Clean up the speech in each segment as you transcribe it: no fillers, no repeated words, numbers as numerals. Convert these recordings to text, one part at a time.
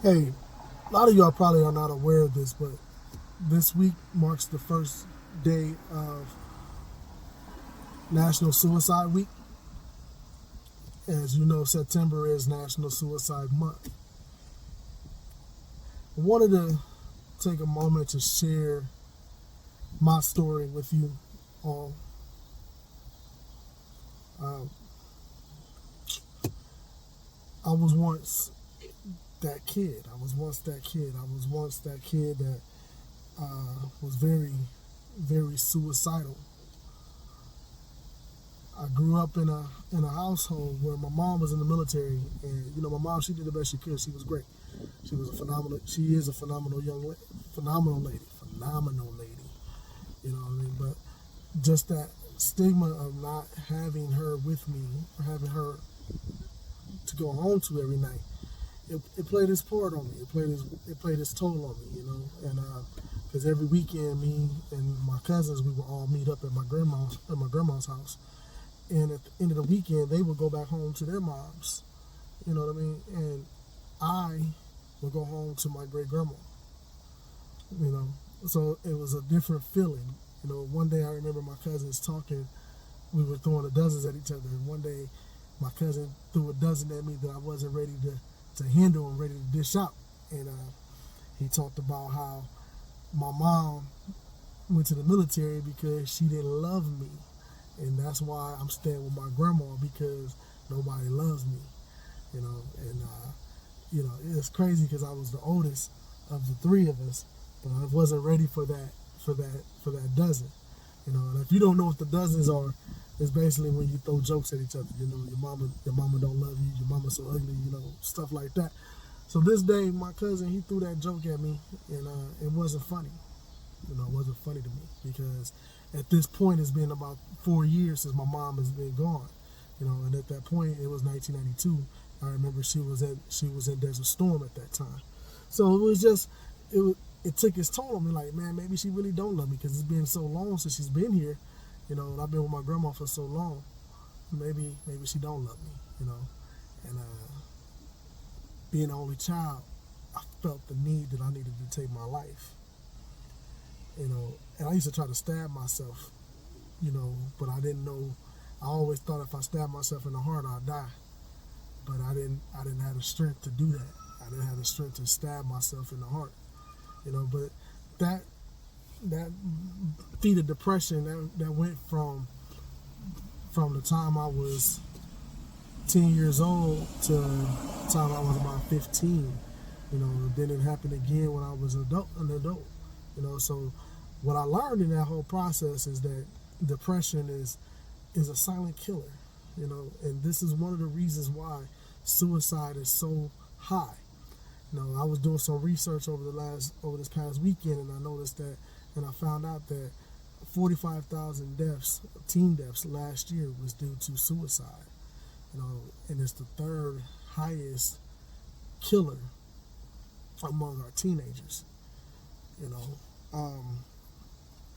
Hey, a lot of y'all probably are not aware of this, but this week marks the first day of National Suicide Week. As you know, September is National Suicide Month. I wanted to take a moment to share my story with you all. Um, I was once that kid. I was once that kid. I was once that kid that was very, very suicidal. I grew up in a household where my mom was in the military, and my mom, she did the best she could. She was great. She was a phenomenal. She is a phenomenal phenomenal lady, phenomenal lady. You know what I mean? But just that stigma of not having her with me, or having her to go home to every night, it played its part on me. It played its toll on me. And because every weekend, me and my cousins, we would all meet up at my grandma's house. And at the end of the weekend, they would go back home to their moms. You know what I mean? And I would go home to my great grandma. You know, so it was a different feeling. One day I remember my cousins talking. We were throwing the dozens at each other. And one day, my cousin threw a dozen at me that I wasn't ready to handle and ready to dish out. And he talked about how my mom went to the military because she didn't love me. And that's why I'm staying with my grandma, because nobody loves me, and it's crazy because I was the oldest of the three of us, but I wasn't ready for that dozen, and if you don't know what the dozens are, it's basically when you throw jokes at each other, your mama don't love you, your mama's so ugly, stuff like that. So this day, my cousin, he threw that joke at me, and it wasn't funny. It wasn't funny to me, because at this point, it's been about 4 years since my mom has been gone. And at that point, it was 1992. I remember she was in Desert Storm at that time. So it took its toll on me. Like, man, maybe she really don't love me, because it's been so long since she's been here. And I've been with my grandma for so long. Maybe she don't love me. And being an only child, I felt the need that I needed to take my life. And I used to try to stab myself, but I didn't know. I always thought if I stabbed myself in the heart, I'd die. But I didn't have the strength to do that. I didn't have the strength to stab myself in the heart, But that feat of depression that went from the time I was 10 years old to the time I was about 15. Then it happened again when I was an adult. So what I learned in that whole process is that depression is a silent killer, and this is one of the reasons why suicide is so high. I was doing some research over this past weekend, and I noticed that, and I found out that 45,000 deaths, teen deaths last year, was due to suicide. And it's the third highest killer among our teenagers.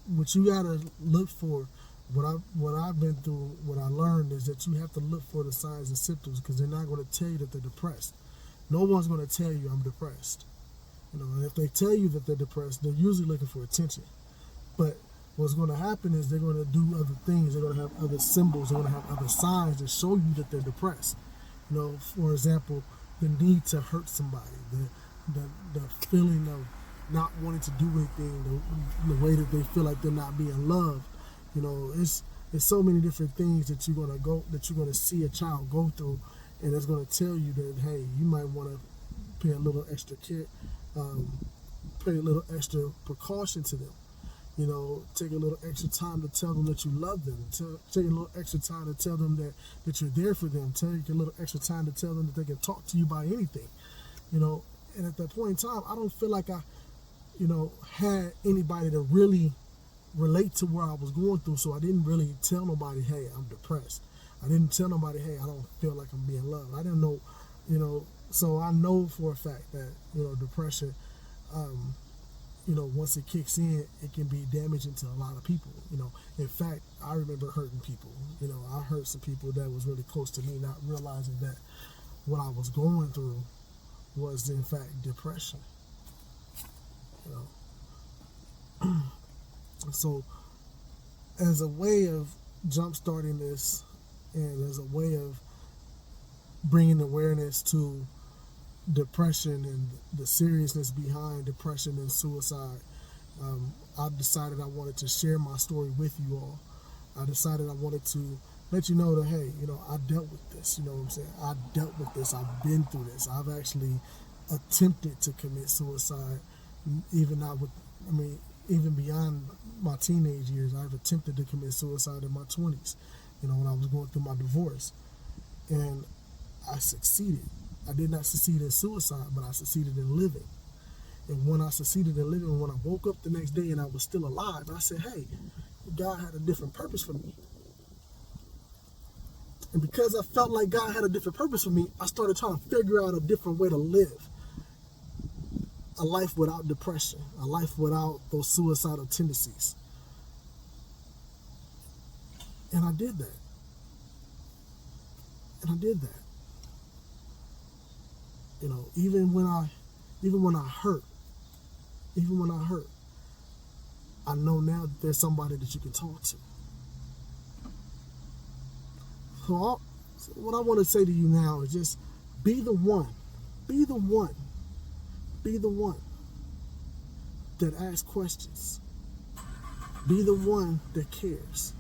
What you gotta look for, what I've been through, what I learned is that you have to look for the signs and symptoms, because they're not going to tell you that they're depressed. No one's going to tell you I'm depressed. And if they tell you that they're depressed, they're usually looking for attention. But what's going to happen is they're going to do other things. They're going to have other symbols. They're going to have other signs that show you that they're depressed. For example, the need to hurt somebody, the feeling of not wanting to do anything, the way that they feel like they're not being loved. It's so many different things that you're gonna see a child go through, and it's gonna tell you that, hey, you might want to pay a little extra care, pay a little extra precaution to them. Take a little extra time to tell them that you love them. Take a little extra time to tell them that you're there for them. Take a little extra time to tell them that they can talk to you about anything. And at that point in time, I don't feel like I had anybody to really relate to where I was going through, so I didn't really tell nobody, hey, I'm depressed. I didn't tell nobody, hey, I don't feel like I'm being loved. I didn't know, so I know for a fact that, depression, once it kicks in, it can be damaging to a lot of people. In fact, I remember hurting people. I hurt some people that was really close to me, not realizing that what I was going through was in fact depression. You know, so as a way of jump-starting this, and as a way of bringing awareness to depression and the seriousness behind depression and suicide, I decided I wanted to share my story with you all. I decided I wanted to let you know that, hey, you know, I dealt with this. You know what I'm saying? I dealt with this. I've been through this. I've actually attempted to commit suicide, even even beyond my teenage years. I've attempted to commit suicide in my 20s, you know, when I was going through my divorce. And I succeeded. I did not succeed in suicide, but I succeeded in living. And when I succeeded in living, when I woke up the next day and I was still alive, I said, hey, God had a different purpose for me. And because I felt like God had a different purpose for me, I started trying to figure out a different way to live. A life without depression, a life without those suicidal tendencies. And I did that. You know, even when I hurt, I know now that there's somebody that you can talk to. So what I want to say to you now is just be the one that asks questions. Be the one that cares.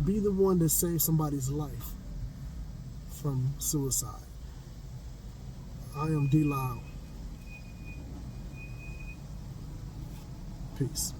Be the one that saves somebody's life from suicide. I am D. Lyle. Peace.